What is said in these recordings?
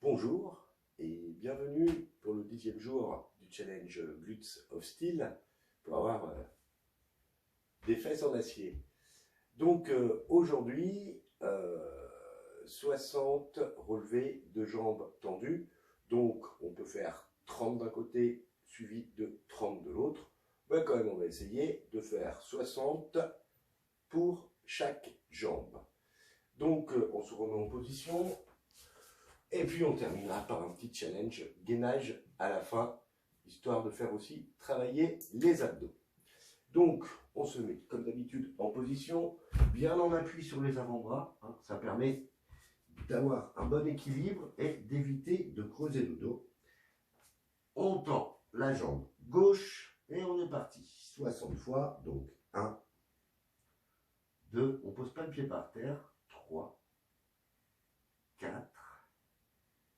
Bonjour et bienvenue pour le 10e jour du challenge Glutes of Steel pour avoir des fesses en acier. Donc aujourd'hui, 60 relevés de jambes tendues. Donc on peut faire 30 d'un côté suivi de 30 de l'autre. Mais quand même on va essayer de faire 60 pour chaque jambe. Donc on se remet en position. Et puis on terminera par un petit challenge gainage à la fin, histoire de faire aussi travailler les abdos. Donc on se met comme d'habitude en position, bien en appui sur les avant-bras, hein, ça permet d'avoir un bon équilibre et d'éviter de creuser le dos. On tend la jambe gauche et on est parti. 60 fois, donc 1, 2, on ne pose pas le pied par terre, 3, 4,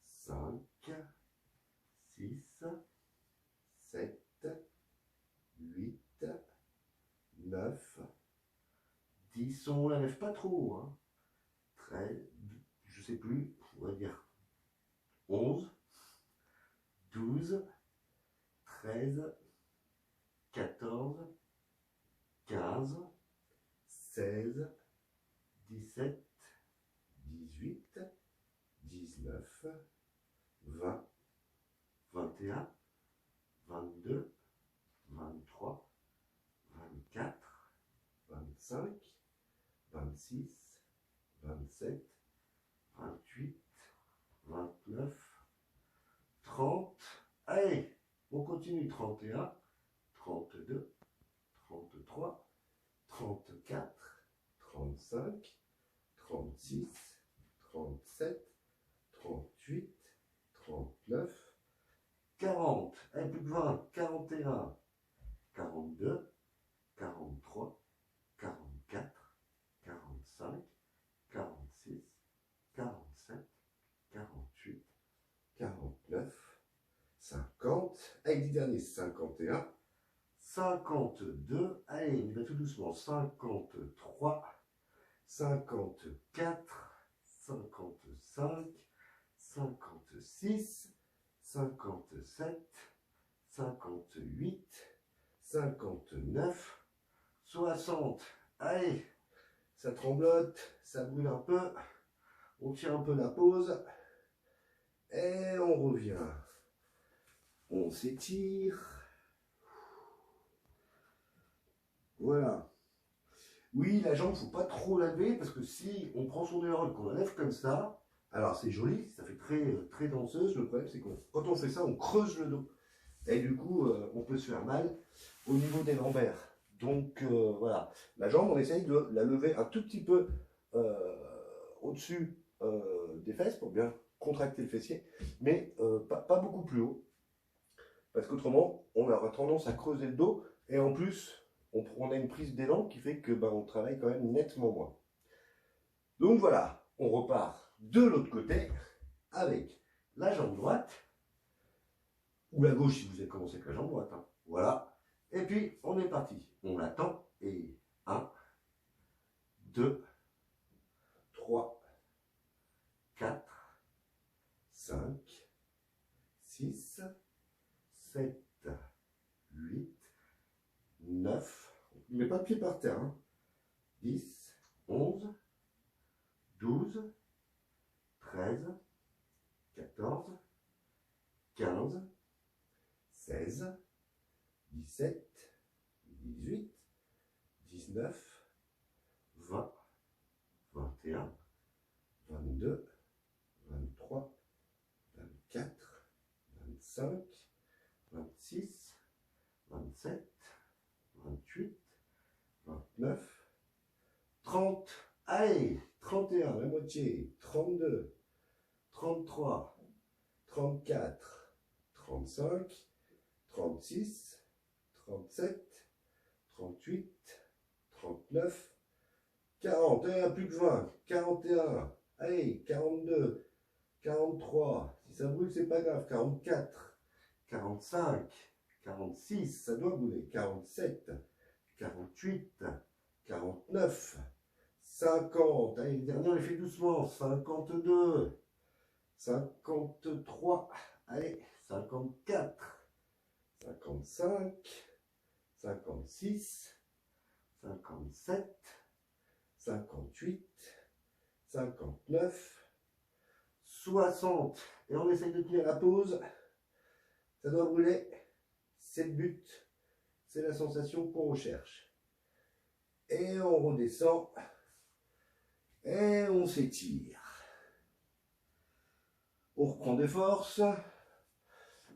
5, 6, 7, 8, 9, 10, on ne la lève pas trop, hein. 13, je sais plus, on va dire 11, 12, 13, 14, 15, 16, 17, 18, 19, 20, 21, 22, 23, 24, 25, 26, 27, 28, 29, 30. Allez, on continue. 31, 32, 33, 34, 35, 36, 37, 38, 39, 40, allez, plus que 20, 41, 42, 43, 44, 45, 46, 47, 48, 49, 50, avec les derniers 51, 52, allez, on y va tout doucement, 53, 54, 55, 56, 57, 58, 59, 60. Allez, ça tremblote, ça brûle un peu, on tire un peu la pause et on revient. On s'étire. Voilà. Oui, la jambe, il ne faut pas trop la lever parce que si on prend son élan et qu'on la lève comme ça, alors c'est joli, ça fait très danseuse. Le problème, c'est que quand on fait ça, on creuse le dos. Et du coup, on peut se faire mal au niveau des lombaires. Donc voilà, la jambe, on essaye de la lever un tout petit peu au-dessus des fesses pour bien contracter le fessier, mais pas beaucoup plus haut. Parce qu'autrement, on aura tendance à creuser le dos et en plus, on a une prise d'élan qui fait que on travaille quand même nettement moins. Donc voilà, on repart de l'autre côté avec la jambe droite, ou la gauche si vous avez commencé avec la jambe droite. Hein. Voilà. Et puis, on est parti. On l'attend. Et 1, 2, 3, 4, 5, 6, 7, 8, 9. On ne met pas de pied par terre. Hein. 10, 11, 12, 13, 14, 15, 16, 17, 18, 19, 20, 21, 22, 23, 24, 25, 26, 27, 28, 29, 30. Allez, 31, la moitié, 32, 33, 34, 35, 36, 37, 38, 39, 40, plus que 20, 41, allez, 42, 43, si ça brûle, c'est pas grave, 44, 45, 46, ça doit brûler, 47, 48, 49, 50, allez, le dernier, on les fait doucement, 52, 53, allez, 54, 55, 56, 57, 58, 59, 60. Et on essaye de tenir la pause. Ça doit brûler. C'est le but. C'est la sensation qu'on recherche. Et on redescend. Et on s'étire. On reprend des forces.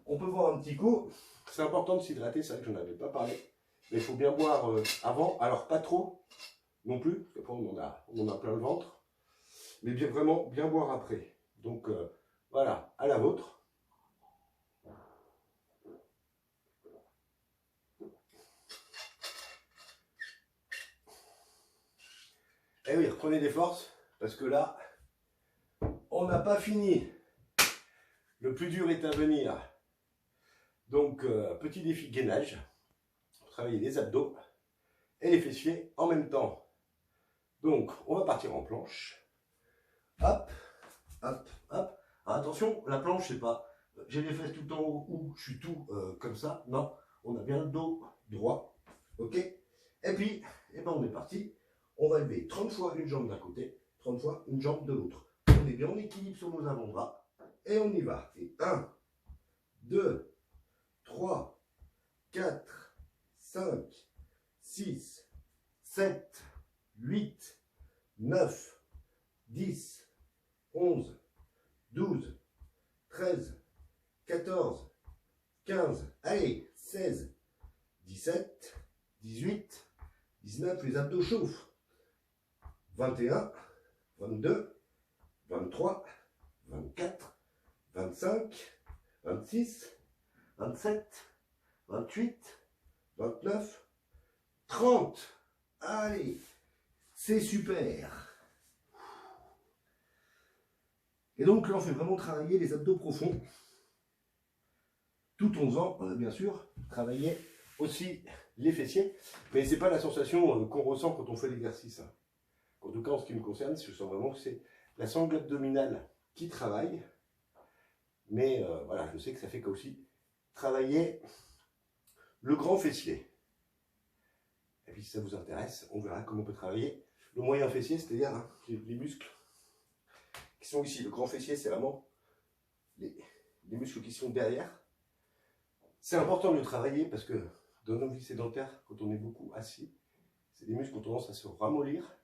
On peut boire un petit coup. C'est important de s'hydrater, c'est vrai que je n'en avais pas parlé. Mais il faut bien boire avant. Alors pas trop non plus, parce qu'après on en a plein le ventre. Mais bien, vraiment bien boire après. Donc voilà, à la vôtre. Et oui, reprenez des forces, parce que là, on n'a pas fini. Le plus dur est à venir. Donc, petit défi gainage, pour travailler les abdos et les fessiers en même temps. Donc, on va partir en planche. Hop, hop, hop. Alors, attention, la planche, c'est pas, j'ai les fesses tout en haut ou je suis tout comme ça. Non, on a bien le dos droit. Ok. Et puis, eh ben, on est parti. On va lever 30 fois une jambe d'un côté, 30 fois une jambe de l'autre. On est bien en équilibre sur nos avant-bras. Et on y va. Et 1, 2, 3, 4, 5, 6, 7, 8, 9, 10, 11, 12, 13, 14, 15, allez, 16, 17, 18, 19, les abdos chauffent. 21, 22, 23, 24, 25, 26, 27, 28, 29, 30. Allez, c'est super. Et donc là, on fait vraiment travailler les abdos profonds. Tout en faisant, bien sûr, travailler aussi les fessiers. Mais ce n'est pas la sensation qu'on ressent quand on fait l'exercice. En tout cas, en ce qui me concerne, je sens vraiment que c'est la sangle abdominale qui travaille. Mais voilà, je sais que ça fait aussi travailler le grand fessier. Et puis si ça vous intéresse, on verra comment on peut travailler le moyen fessier, c'est-à-dire les muscles qui sont ici. Le grand fessier, c'est vraiment les muscles qui sont derrière. C'est important de le travailler parce que dans nos vies sédentaires, quand on est beaucoup assis, c'est des muscles qui ont tendance à se ramollir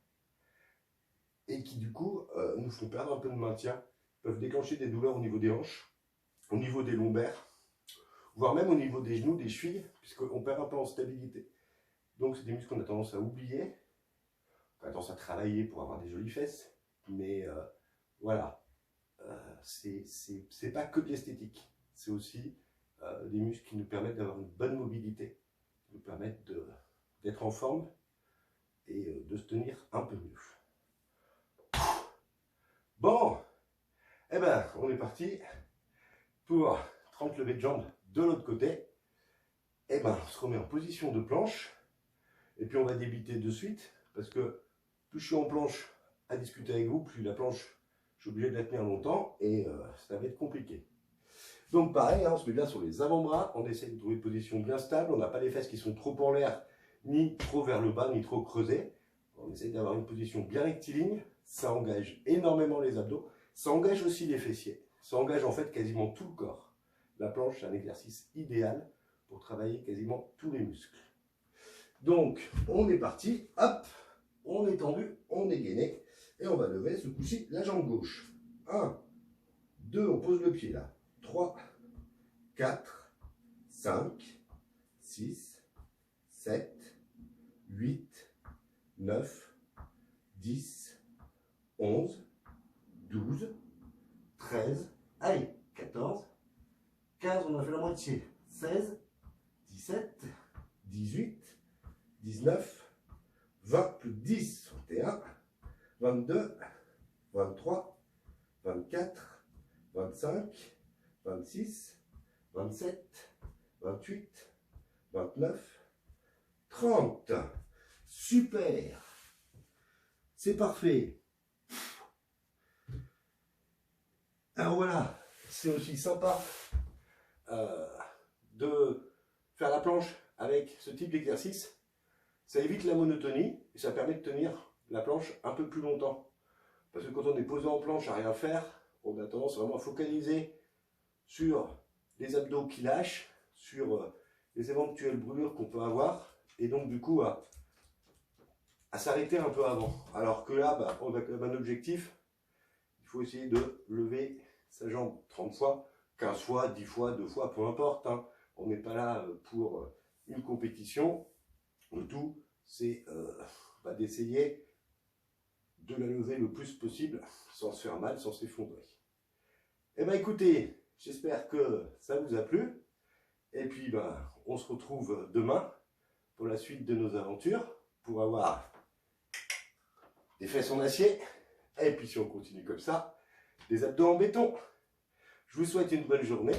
et qui du coup nous font perdre un peu de maintien, peuvent déclencher des douleurs au niveau des hanches, au niveau des lombaires, voire même au niveau des genoux, des chevilles, puisqu'on perd un peu en stabilité. Donc c'est des muscles qu'on a tendance à oublier, on a tendance à travailler pour avoir des jolies fesses, mais voilà, c'est pas que de l'esthétique, c'est aussi des muscles qui nous permettent d'avoir une bonne mobilité, qui nous permettent d'être en forme et de se tenir un peu mieux. Bon, eh ben, on est parti pour 30 levées de jambes de l'autre côté. Eh ben, on se remet en position de planche. Et puis on va débiter de suite, parce que plus je suis en planche à discuter avec vous, plus la planche, je suis obligé de la tenir longtemps, et ça va être compliqué. Donc pareil, on se met bien sur les avant-bras, on essaie de trouver une position bien stable, on n'a pas les fesses qui sont trop en l'air, ni trop vers le bas, ni trop creusées. On essaie d'avoir une position bien rectiligne, ça engage énormément les abdos, ça engage aussi les fessiers, ça engage en fait quasiment tout le corps. La planche, c'est un exercice idéal pour travailler quasiment tous les muscles. Donc, on est parti, hop, on est tendu, on est gainé, et on va lever ce coup-ci la jambe gauche. 1, 2, on pose le pied là. 3, 4, 5, 6, 7, 8, 9, 10, 11, 12, 13, allez, 14, 15, on a fait la moitié, 16, 17, 18, 19, 20, plus de 10, 21, 22, 23, 24, 25, 26, 27, 28, 29, 30. Super. C'est parfait. Alors voilà, c'est aussi sympa de faire la planche avec ce type d'exercice. Ça évite la monotonie et ça permet de tenir la planche un peu plus longtemps. Parce que quand on est posé en planche à rien faire, on a tendance vraiment à focaliser sur les abdos qui lâchent, sur les éventuelles brûlures qu'on peut avoir, et donc du coup à s'arrêter un peu avant. Alors que là, bah, on a quand même un objectif, il faut essayer de lever sa jambe 30 fois, 15 fois, 10 fois, 2 fois, peu importe. Hein. On n'est pas là pour une compétition. Le tout, c'est d'essayer de la lever le plus possible sans se faire mal, sans s'effondrer. Eh bien écoutez, j'espère que ça vous a plu. Et puis on se retrouve demain pour la suite de nos aventures, pour avoir des fesses en acier. Et puis si on continue comme ça, des abdos en béton. Je vous souhaite une bonne journée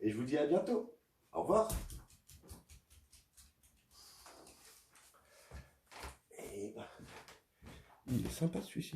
et je vous dis à bientôt. Au revoir. Il est sympa celui-ci.